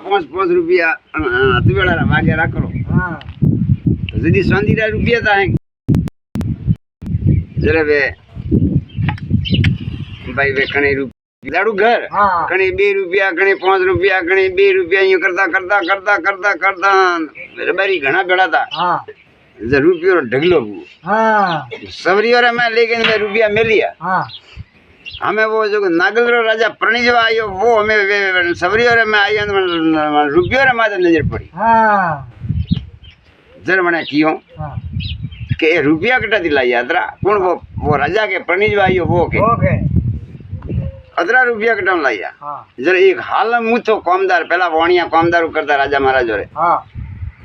5 रुपया तुवेला वागे राखो हां तो जदी संदीरा रुपया था है जरे वे भाई वे कने रुपया लाडू घर कने 2 रुपया कने 5 रुपया कने 2 रुपया यूं करता करता करता करता करता मेरे बारी घना बेड़ा था हां जे रुपयो ढगलो हां सवरियो रे मैं लेकिन मैं रुपया मिल लिया हां हमें वो जो नागलरो राजा प्रणिजो आयो वो हमें सवरियो रे में आयो रुपयो रे माथे नजर पड़ी हां जर मने कियो हां के रुपया कटा दिला यात्रा कौन वो राजा के प्रणिजो आयो वो के ओके 15 रुपया कटम लाया हां जर एक हाल मुथो कामदार पहला वाणिया कामदार करता राजा महाराज रे हां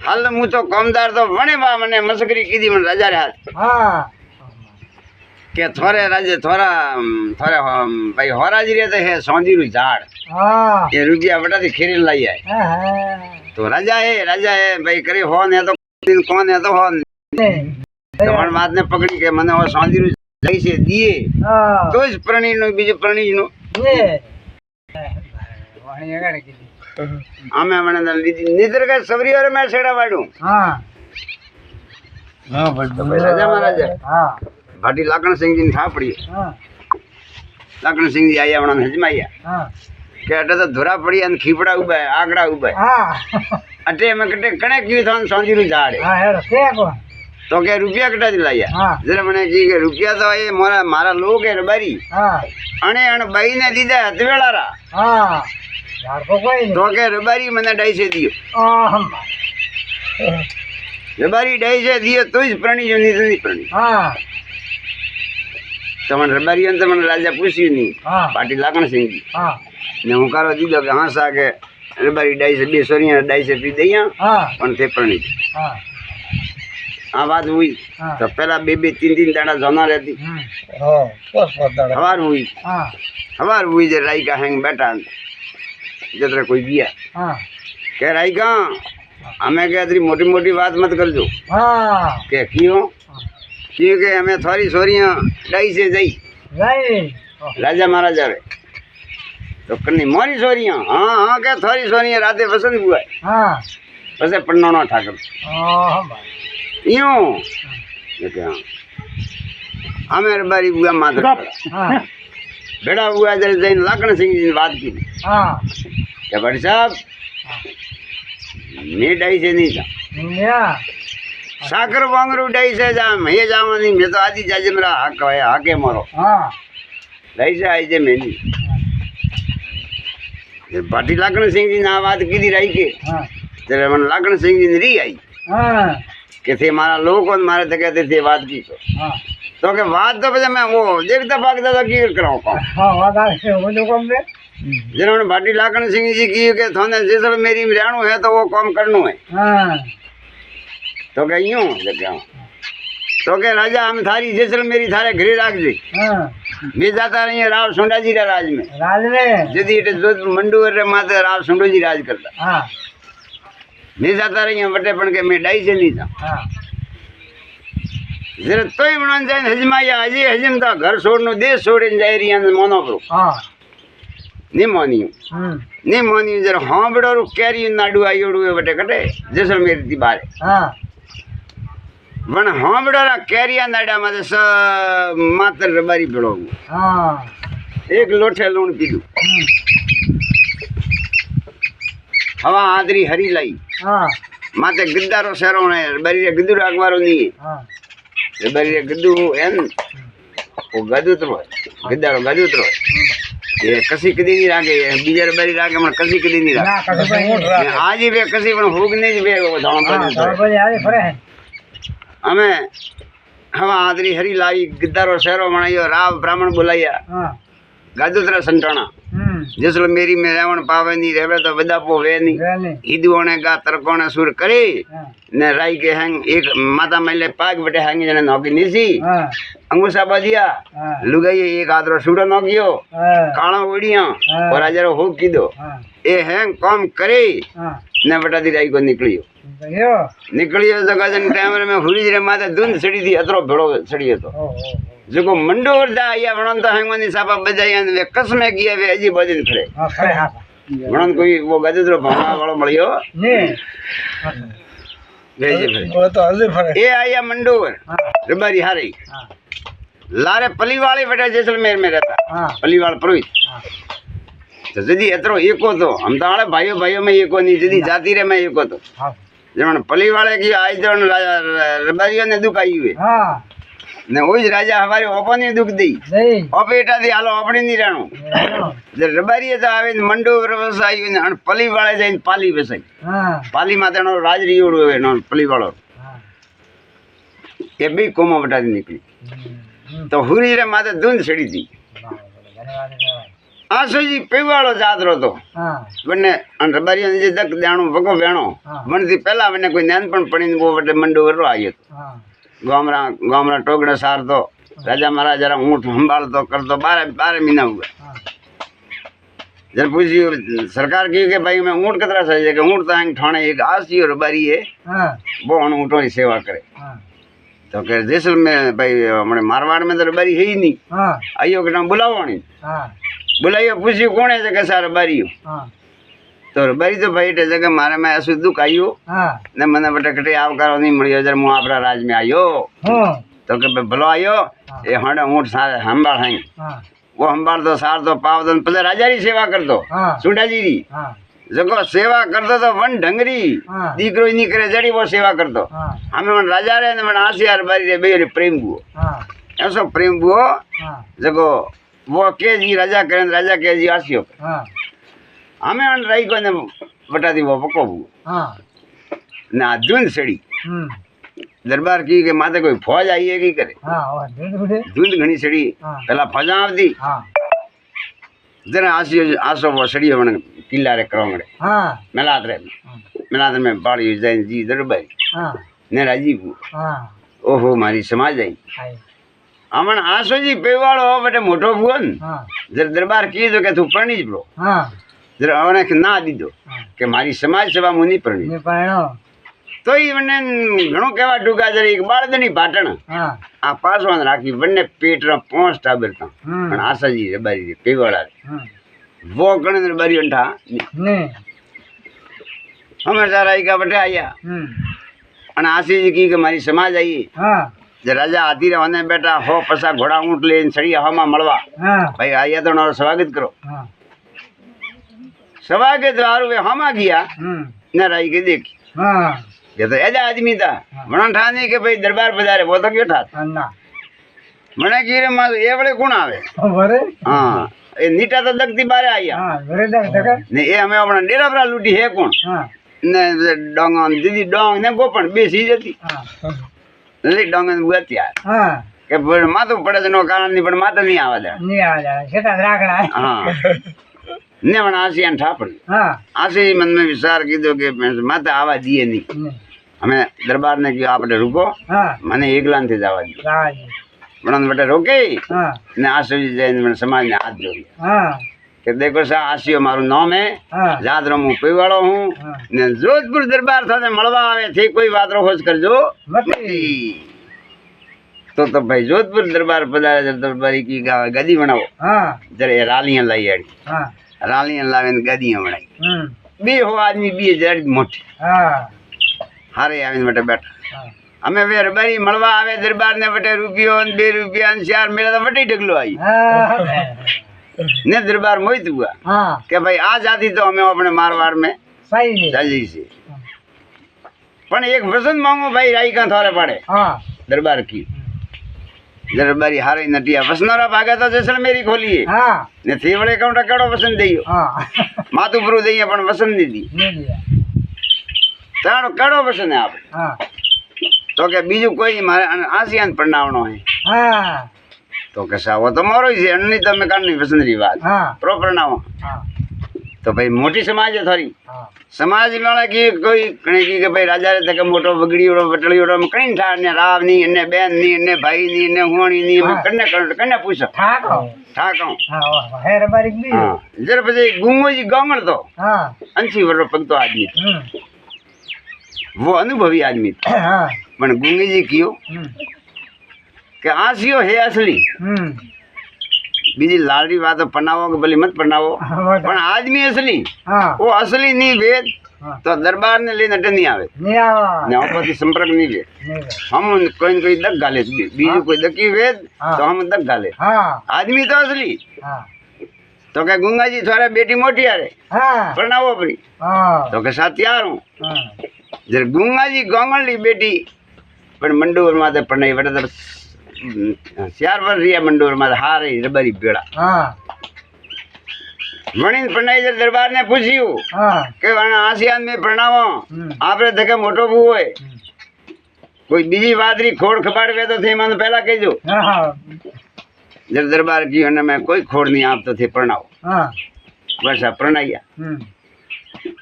हाल मुथो कामदार तो वणे बा मने मस्करी कीधी मन राजा रे हाथ हां के थोरे राजे थोरा थोरे भाई होराजी रे है सोंदीरू झाड़ हां ये रुपया बड़ा थी खीरी लाई है हां तो राजा है भाई करे हो ने तो कौन है तो हो तो मन बात ने पकड़ी के मने वो सोंदीरू लई से दिए हां तो इस प्रणीज नो बीजे प्रणीज नो ये वाणी अगाडे कीधी आमे मने निद्र के सवरियो रे मैं सेड़ा वाडू हां हां भाई राजा महाराज हां भाटी लाखन सिंह जी ने खा पड़ी हां लाखन सिंह जी आया वणा हजमाया हां के अटे तो धुरा पड़ी अन खीपड़ा उबा है आगड़ा उबा है हां अटे में कटे कणे की थान सोंदीरू झाड़ हां हेड़ो के को तो के रुपया कटा दिलाया हां जरे मने की के रुपया तो ये मारा मारा लोग है रबारी हां अने अन बाई ने दीदा हतवेला रा हां यार को कोई नहीं तो के रबारी मने डाई से दियो हम रबारी डाई से दियो तो इस प्राणी जो नहीं प्राणी हां तो मन रबारी अंत मन राजा पूछी नहीं हां पाटी लाखन सिंह जी हां ने हुकारो दीदो के हां सा के रबारी डाई से 2 सोरिया डाई से पी दईया हां पण थे प्राणी हां आ बात हुई तो पहला 2-3 दाड़ा जोना रहती हां बस दाड़ा हवार हुई हां हवार हुई जे राई का हैंग बैठा जतरा कोई दिया हां कह राई का हमें क्या तेरी मोटी मोटी बात मत कर जो हां के क्यों क्योंकि हमें थोड़ी सोरियां डाई से जाई नहीं राजा महाराजा रे तो कन्नी मोरी सोरियां हाँ हाँ क्या थोड़ी सोरियां राते पसंद हुआ है हां बस पन्नोना ठाकर हां यूं ये क्या हमें बारी बुआ मात्र हां बेड़ा हुआ जैसे जैन लाखन सिंह जी ने बात की हां क्या भाई साहब मैं डाई से नहीं था या साकर वांगरू डाई से जा मैं जावा नहीं मैं तो आदि जाजे मेरा हक है हके मारो हां डाई से आई जे मैंने ये बाटी लाखन सिंह जी ने बात की दी राई के हां तेरे मन लाखन सिंह जी ने री आई हां के थे मारा लोग और मारे थे कहते थे बात की तो के बात तो मैं वो देखता भागता था की कराऊं काम हां वादा से वो जो काम में जिन्होंने भाटी लाखन सिंह जी की के थाने जैसल मेरी रहणो है तो वो काम करनो है हां तो के यूं क्या तो के राजा हम थारी जैसल मेरी थारे घरे राख दे हां मैं जाता रही राव सुंडा जी रा राज में जदी इटे जोधपुर मंडूर रे माते राव सुंडो जी राज करता हां मैं जाता रही बटे पण के मैं डाई से नहीं था हां जरा तोय बणन जाए हजमाया अजे हजम था घर छोड़नो देश छोड़े जाई रही अंदर मोनो करो हां नहीं मानियो नहीं मानियो जरा हां बड़ो रो कैरी नाडू आयोडू बटे कटे जैसलमेर थी बारे हां वन हां बड़ा रा कैरिया नाडा माते स मात्र रबारी बड़ो हां एक लोटे लूण पीदू हवा आदरी हरी लाई हां माते गद्दारो सेरो ने रबारी रे गद्दू राखवारो नहीं हां रबारी रे गद्दू एन वो गद्दूतरो गद्दारो गद्दूतरो ये कसी कदी नहीं राखे बीजे रबारी राखे मन कसी कदी नहीं राखे आज ही वे कसी पण होग नहीं वे धाण पर आए फरे हमें हवा आदरी हरी लाई गिद्दारो शहरो बनाइयो राव ब्राह्मण बुलाया हां गादुतरा संटाणा जैसलमेरी में रावण पावे नहीं रहवे तो वदा पो वे नहीं हिदुओने गा तरकोने सुर करे ने राई के हंग एक माता मैले पाग बटे हंग जने नौकी निसी अंगुसा बजिया लुगाई एक आदरो सुडो नौकियो काळा ओडिया और आजरो हो कीदो ए हंग काम करे ने बटा दी राई को निकलियो निकलियो तो गजन टाइम में हुरी रे माते धुंध सड़ी थी अतरो भेड़ो सड़ी तो जो मंडोर दा या वणन तो हंग मनी सापा बजाई वे कसमे किए वे अजी बदिन खड़े म्हणन कोई वो गजदरो भावना वालो मळियो ने भेजे भाई वो तो हल्दी फरे ए आया मंडोर हाँ रबारी हारी हाँ लारे पलीवाले बेटा जैसलमेर में रहता हाँ पलीवाल पुरोहित हाँ तो जदी एतरो एको तो हम तो आले भाइयों भाइयों में एको नहीं जदी जाति रे में एको तो हाँ जमण पलीवाले की आज जण रबारियों ने दुख आई हुए हाँ ने ओज राजा हमारे ओपने दुख दी नहीं ओपेटा दी हालो अपने नहीं रहणो जे रबारी तो आवे मंडो व्यवसाय ने अन पलीवाले जईन पाली वसाई हाँ पाली मातेनो राज रियोड़ो है नो पलीवालो हाँ के बी कोमो बटा दी निकली तो हुरी रे माते धुंध छड़ी थी धन्यवाद आसोजी पेवाळो जादरो तो हाँ बने अन रबारी ने जे दक दाणो भगो वेणो हाँ। मन थी पहला बने कोई नानपण पड़ी वो बटे मंडो वरो आयो हाँ गामरा टोगड़ा सार तो राजा महाराजा रा ऊँट संभाल तो कर तो 12 महीना हुआ हाँ जब पूछी सरकार की कि भाई मैं ऊँट कतरा सही कि ऊँट तो हंग ठाणे एक आसी और रबारी है हाँ वो उन ऊँटों की सेवा करे हाँ तो कह जैसलमेर भाई हमारे मारवाड़ में तो रबारी है ही नहीं हाँ आइयो के नाम बुलाओ नहीं हाँ बुलाइयो पूछी कौन है जगह सा रबारी हो हाँ तो रबारी तो भाई टे जगह मारे में ऐसे दुख आयो हाँ ने मने बटे कटे आवकारो नहीं मळियो जर मु आपरा राज में आयो हाँ तो के भलो आयो ए हणे ऊँट सारे संभाल हई हाँ वो संभाल तो सार तो पावदन पले राजा री सेवा कर दो हाँ सुंडाजी री हाँ जको सेवा कर दो तो वन ढंगरी हाँ दीकरो नहीं करे जड़ी वो सेवा कर दो हाँ हमें मन राजा रे ने मन आसियार बारी रे बेरे प्रेम बुओ हाँ ऐसो प्रेम बुओ हाँ जको वो के जी राजा करे राजा के जी आसियो हाँ हमें मन रही को ने बटा दी वो पको बुओ हाँ ना धुंध सड़ी हम्म दरबार की के माथे कोई फौज आई है की करे हाँ और दूध बुढ़े धुंध घणी सड़ी हाँ पहला फौजा आवती हाँ जरा आसियो आसो वो सड़ी मन किला रे करोंगड़े हाँ मिलाद में बाड़ी जैन जी दरबारी हाँ ने राजी बुओ हाँ ओहो मारी समाज आई आई आमण आसोजी पेवाड़ो बटे मोटो बुओ न हाँ जर दरबार की तो के तू परणी ज पड़ो हाँ जर अवने के ना दीदो हाँ के मारी समाज सेवा मुनी परणी ये पायणो तो ई वने घणो केवा टूका जर एक बाळदनी पाटण हाँ आ पासवान राखी वने पेट रा 5 टाबर ता पण आसाजी रबारी रे पेवाड़ा वो गण रबारी अंठा ने हमेशा राई का बटे आया अन आसी जी की के मारी समाज आई हाँ जे राजा आती रे वने बेटा हो पसा घोड़ा ऊंट लेन सड़ी हवा मळवा हाँ भाई आया तो उन्होंने स्वागत करो हाँ स्वागत वारू वे हमा गया न राई के देखी हाँ ये तो ऐसा आदमी था मन ठाने के भाई दरबार पधारे वो तो क्यों था अन्ना मने की रे मां ये वाले कौन आवे बरे हां ए नीटा तो दगती बारे आया हाँ बरे दगा ने ए हमें अपना डेरा पर लूटी है कौन हाँ ने डोंग दीदी डोंग ने गोपन बेसी जती हाँ ले डोंग ने बुआती है हाँ के पर मातो पड़े नो कारण नहीं पण माता नहीं आवा दे नहीं आ जाए सेटा राखड़ा है हां ने मन आसियान ठापड़ी हाँ आसी मन में विचार कीधो के माता आवा दिए नहीं हमें दरबार ने कहा आप रुको हाँ मैंने एकलान थे जावा दी राजी बड़न बेटे रोके हाँ ने आसुजी जैन मन समाज ने हाथ जोड़ी हाँ कि देखो सा आसियो मारू नाम है हाँ याद रो मु पेवाड़ो हूं हाँ ने जोधपुर दरबार थाने मळवा आवे थी कोई बात रो खोज करजो मती तो भाई जोधपुर दरबार पधारे जब दरबारी की गदी बनाओ हाँ जरे रालियां लाई आड़ी हाँ रालियां लावे ने गदियां बनाई हम्म बी हो आदमी बी जड़ी मोटी हाँ हारे आवे बटे बैठा हाँ हमें वे रबारी मळवा आवे दरबार ने बटे रुपयो 2 रुपया 4 मेरा तो बटी ढगलो आई हाँ ने दरबार मोहित हुआ हाँ कि भाई आ जाती तो हमें अपने मारवाड़ में सही है जल्दी से पण एक वसन मांगो भाई राई का थोड़े पड़े हाँ दरबार की दरबारी हारे नटिया वसनोरा भागे तो जैसलमेरी खोली है हाँ ने थीवड़े काउंटा कड़ो वसन देयो हाँ मातुपुरु देयो पण वसन दी दी नहीं दिया ताणो कड़ो वसन है आप हाँ तो के बीजू कोई नहीं मारे आसियान परनावनो है हाँ तो कैसा वो तो मोरो ही है अन्नी तो मैं करनी वसन री बात हाँ प्रॉपर ना हो हाँ तो भाई मोटी समाज है थोड़ी हाँ समाज वाला की कोई कणे की के भाई राजा रे तक मोटो बगड़ीओ बटड़ीओ में कहीं ठा ने राव नहीं ने बेन नहीं ने भाई नहीं ने हुणी नहीं हाँ। कन्ने कन्ने पूछो ठाक हो ठाको हाँ वाह है रबारी भी हां जर पछी गुंगो जी गांगड़ तो हाँ 80 वर्ष पगतो आदमी वो अनुभवी आदमी था हाँ पण गुंगी जी कियो के आसियो है असली बीजी लाड़ी बात पनावो के भली मत पनावो हाँ पण आदमी असली હા वो असली नहीं वेद हाँ। तो दरबार ने लेने नहीं आवे નહીં આવા ने आपस संपर्क नहीं वे નહીં રે. हम कोई न कोई दक गाले बीजू कोई दकी वेद हाँ। तो हम दक गाले હા आदमी तो असली હા तो क्या गंगा जी थोड़ा बेटी मोटी आ रे હા प्रणावो परी હા तो के साथ तैयार हूँ હા जर गंगा जी गोंगल ली बेटी पण मंडोर माते पढ़ाई बड़े तो 4 वर्ष रिया मंडोर माते हारे रबरी बेड़ा હા वणीन पढ़ाई जर दरबार ने पूछ्યું હા કે વણ આસિયાન में प्रणावो હમ. आपरे धके मोटो बू होय कोई बीजी वादरी खोड़ खबाड़वे तो थे मन पहला कहीजो હા હા जब दरबार की ने मैं कोई खोड़ नहीं आप तो थे प्रणाव હા बस आ प्रणाया હમ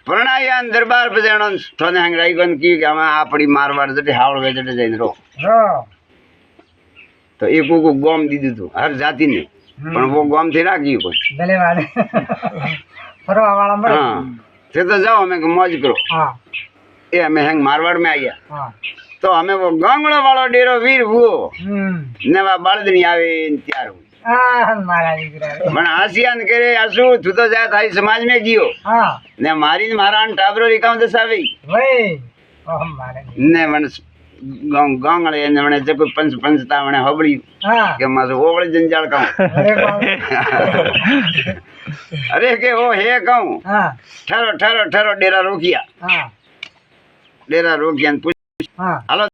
प्रणाया न दरबार पे जानो थोने हंगराई गन की कि हम आपड़ी मारवाड़ जटे हावड़ वे जटे जइन रो રો तो एक को गोम दीदू तू हर जाति ने पण वो गोम थी राखी कोई ભલે વાલે ફરવા વાળા મળે हाँ थे तो जाओ हमें मौज करो હા ये हमें हंग मारवाड़ में आया હા तो हमें वो गांगड़ो वालो डेरो वीर वो હમ नवा बालदनी आवे न तैयार हुई હા મારા દીકરા રે. पण आसियान करे आसू तू तो जा थाई समाज में जियो હા ने मारी न मारा न टाबरो रिकाम दसावी વઈ ઓહ મારા દીકરા. ने मन गांगड़े ने मने जे कोई पंच पंचता मने होबड़ी હા के मासे ओवळे जंजाल कहूं અરે બાપ. अरे के वो हे कहूं હા ठहरो ठहरो ठहरो डेरा रोकिया હા डेरा रोकिया न पूछ હા हालो